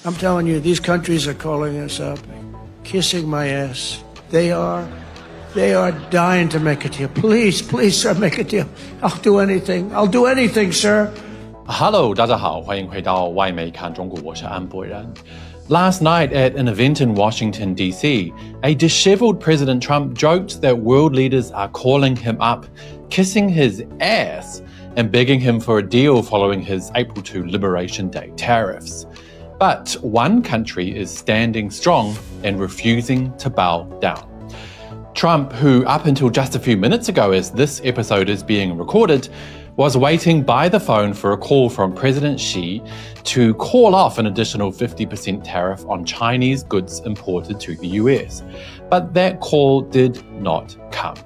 I'm telling you, these countries are calling us up, kissing my ass. They are dying to make a deal. Please, sir, make a deal. I'll do anything, sir. Hello, 大家好，欢迎回到外媒看中国，我是安博然。Last night at an event in Washington, D.C., a disheveled President Trump joked that world leaders are calling him up, kissing his ass, and begging him for a deal following his April 2 Liberation Day tariffs. But one country is standing strong and refusing to bow down. Trump, who up until just a few minutes ago as this episode is being recorded, was waiting by the phone for a call from President Xi to call off an additional 50% tariff on Chinese goods imported to the US. But that call did not come.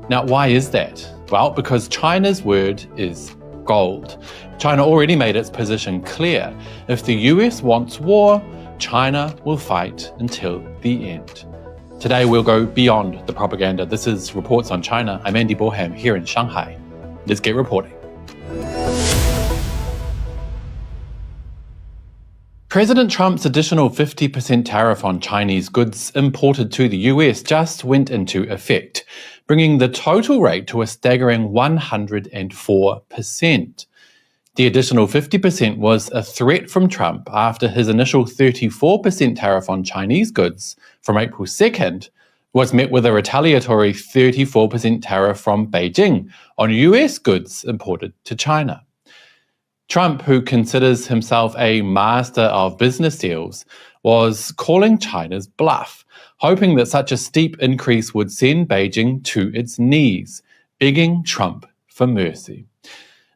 Now, why is that? Well, because China's word is gold. China already made its position clear. If the US wants war, China will fight until the end. Today, we'll go beyond the propaganda. This is Reports on China. I'm Andy Borham here in Shanghai. Let's get reporting. President Trump's additional 50% tariff on Chinese goods imported to the US just went into effect, bringing the total rate to a staggering 104%. The additional 50% was a threat from Trump after his initial 34% tariff on Chinese goods from April 2nd was met with a retaliatory 34% tariff from Beijing on US goods imported to China. Trump, who considers himself a master of business deals, was calling China's bluff, hoping that such a steep increase would send Beijing to its knees, begging Trump for mercy.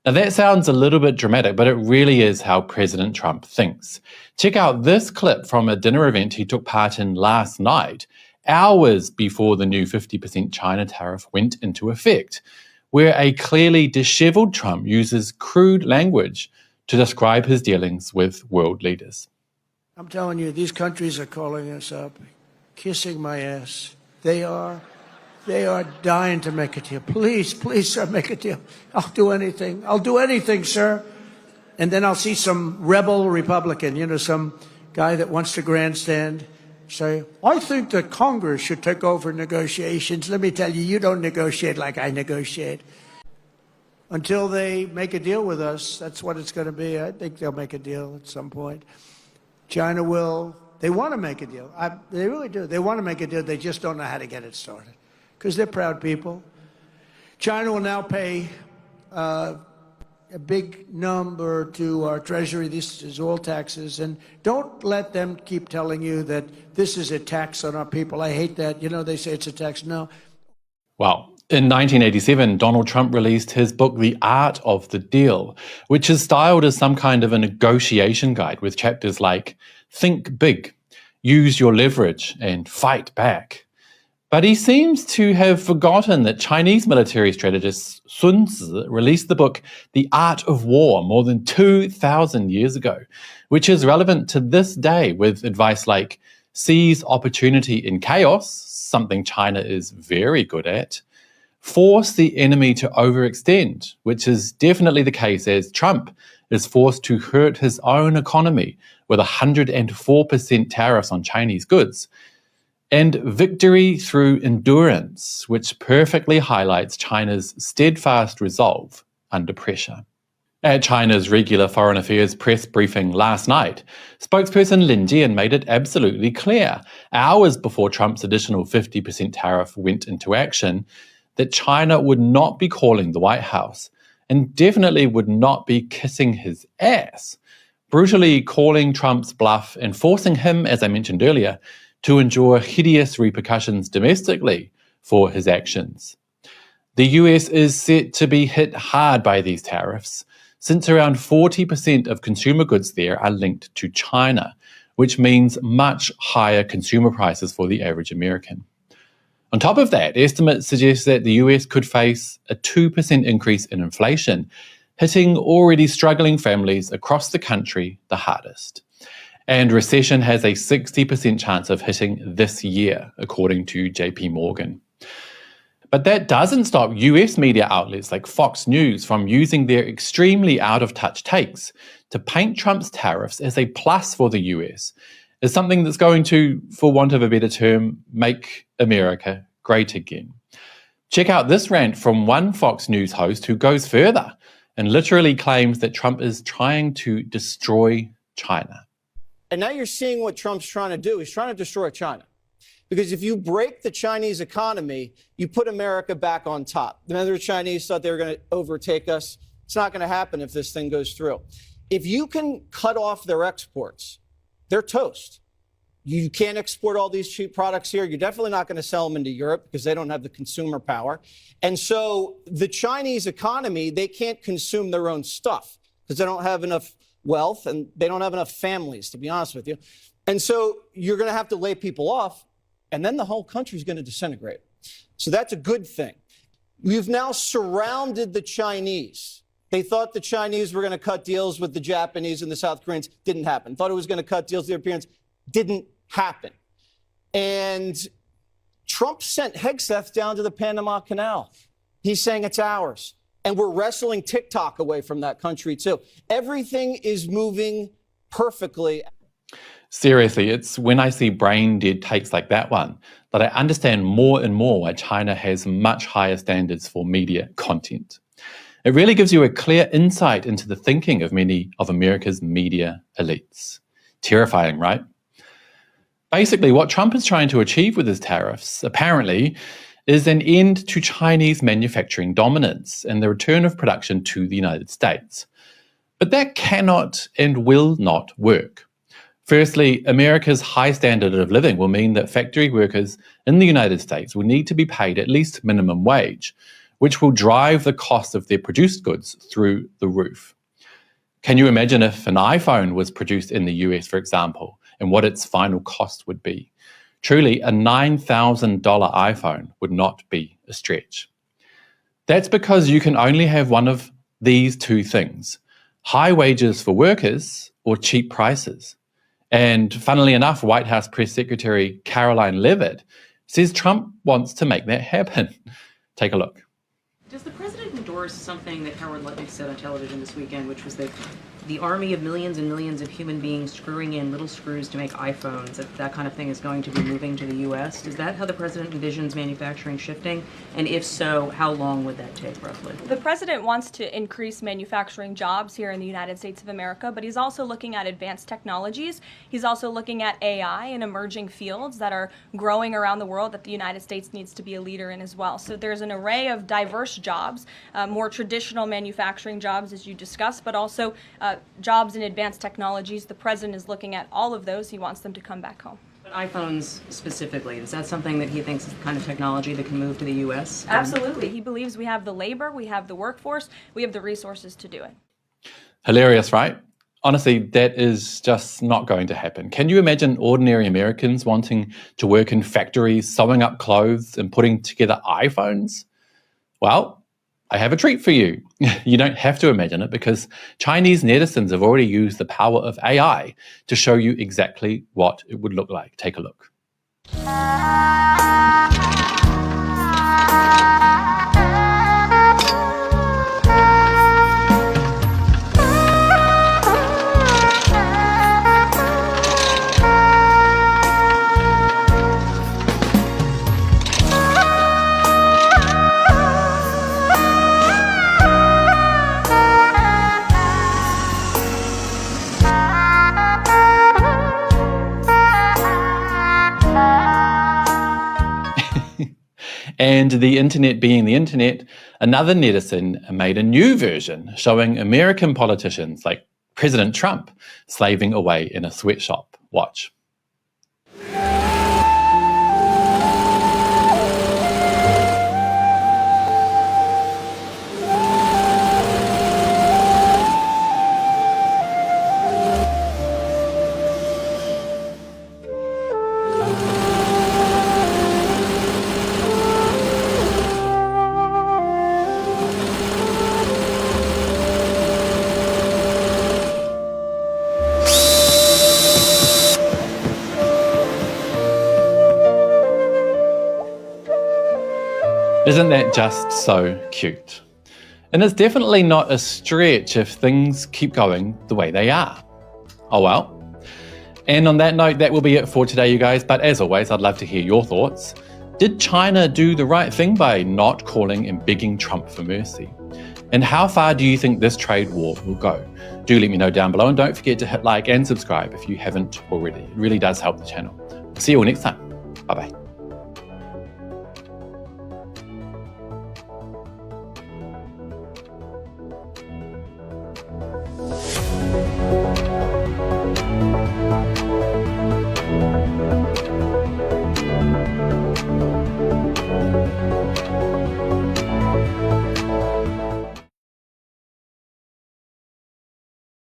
Now that sounds a little bit dramatic, but it really is how President Trump thinks. Check out this clip from a dinner event he took part in last night, hours before the new 50% China tariff went into effect, where a clearly disheveled Trump uses crude language to describe his dealings with world leaders. I'm telling you, these countries are calling us up, kissing my ass. They are dying to make a deal. Please, sir, make a deal. I'll do anything, sir. And then I'll see some rebel Republican, some guy that wants to grandstand, say, I think that Congress should take over negotiations. Let me tell you, you don't negotiate like I negotiate. Until they make a deal with us, that's what it's going to be. I think they'll make a deal at some point. China will. They want to make a deal. They really do. They want to make a deal. They just don't know how to get it started because they're proud people. China will now pay a big number to our treasury. This is all taxes. And don't let them keep telling you that this is a tax on our people. I hate that. They say it's a tax. No. Well, in 1987, Donald Trump released his book, The Art of the Deal, which is styled as some kind of a negotiation guide with chapters like think big, use your leverage, and fight back. But he seems to have forgotten that Chinese military strategist Sun Tzu released the book The Art of War more than 2,000 years ago, which is relevant to this day with advice like seize opportunity in chaos, something China is very good at, force the enemy to overextend, which is definitely the case as Trump is forced to hurt his own economy with 104% tariffs on Chinese goods, and victory through endurance, which perfectly highlights China's steadfast resolve under pressure. At China's regular foreign affairs press briefing last night, spokesperson Lin Jian made it absolutely clear, hours before Trump's additional 50% tariff went into action, that China would not be calling the White House and definitely would not be kissing his ass, brutally calling Trump's bluff and forcing him, as I mentioned earlier, to endure hideous repercussions domestically for his actions. The US is set to be hit hard by these tariffs, since around 40% of consumer goods there are linked to China, which means much higher consumer prices for the average American. On top of that, estimates suggest that the US could face a 2% increase in inflation, hitting already struggling families across the country the hardest. And recession has a 60% chance of hitting this year, according to JP Morgan. But that doesn't stop US media outlets like Fox News from using their extremely out-of-touch takes to paint Trump's tariffs as a plus for the US, as something that's going to, for want of a better term, make America great again. Check out this rant from one Fox News host who goes further and literally claims that Trump is trying to destroy China. And now you're seeing what Trump's trying to do. He's trying to destroy China. Because if you break the Chinese economy, you put America back on top. Remember, the Chinese thought they were going to overtake us. It's not going to happen if this thing goes through. If you can cut off their exports, they're toast. You can't export all these cheap products here. You're definitely not going to sell them into Europe because they don't have the consumer power. And so the Chinese economy, they can't consume their own stuff because they don't have enough wealth and they don't have enough families, to be honest with you. And so you're going to have to lay people off, and then the whole country is going to disintegrate. So that's a good thing. We've now surrounded the Chinese. They thought the Chinese were going to cut deals with the Japanese and the South Koreans. Didn't happen. Thought it was going to cut deals with the Europeans. Didn't happen. And Trump sent Hegseth down to the Panama Canal. He's saying it's ours. And we're wrestling TikTok away from that country, too. Everything is moving perfectly. Seriously, it's when I see brain-dead takes like that one that I understand more and more why China has much higher standards for media content. It really gives you a clear insight into the thinking of many of America's media elites. Terrifying, right? Basically, what Trump is trying to achieve with his tariffs, apparently, is an end to Chinese manufacturing dominance and the return of production to the United States. But that cannot and will not work. Firstly, America's high standard of living will mean that factory workers in the United States will need to be paid at least minimum wage, which will drive the cost of their produced goods through the roof. Can you imagine if an iPhone was produced in the US, for example, and what its final cost would be? Truly, a $9,000 iPhone would not be a stretch. That's because you can only have one of these two things: high wages for workers or cheap prices. And funnily enough, White House Press Secretary Caroline Leavitt says Trump wants to make that happen. Take a look. Does the president endorse something that Howard Lutnick said on television this weekend, which was that the army of millions and millions of human beings screwing in little screws to make iPhones, that kind of thing is going to be moving to the U.S.? Is that how the president envisions manufacturing shifting? And if so, how long would that take, roughly? The president wants to increase manufacturing jobs here in the United States of America, but he's also looking at advanced technologies. He's also looking at AI and emerging fields that are growing around the world that the United States needs to be a leader in as well. So there's an array of diverse jobs, more traditional manufacturing jobs, as you discussed, but also jobs in advanced technologies. The president is looking at all of those. He wants them to come back home. But iPhones specifically, is that something that he thinks is the kind of technology that can move to the U.S.? Absolutely. He believes we have the labor, we have the workforce, we have the resources to do it. Hilarious, right? Honestly, that is just not going to happen. Can you imagine ordinary Americans wanting to work in factories, sewing up clothes and putting together iPhones? Well, I have a treat for you. You don't have to imagine it because Chinese netizens have already used the power of AI to show you exactly what it would look like. Take a look. And the internet being the internet, another netizen made a new version showing American politicians like President Trump slaving away in a sweatshop. Watch. Isn't that just so cute? And it's definitely not a stretch if things keep going the way they are. Oh well. And on that note, that will be it for today, you guys. But as always, I'd love to hear your thoughts. Did China do the right thing by not calling and begging Trump for mercy? And how far do you think this trade war will go? Do let me know down below, and don't forget to hit like and subscribe if you haven't already. It really does help the channel. See you all next time. Bye-bye.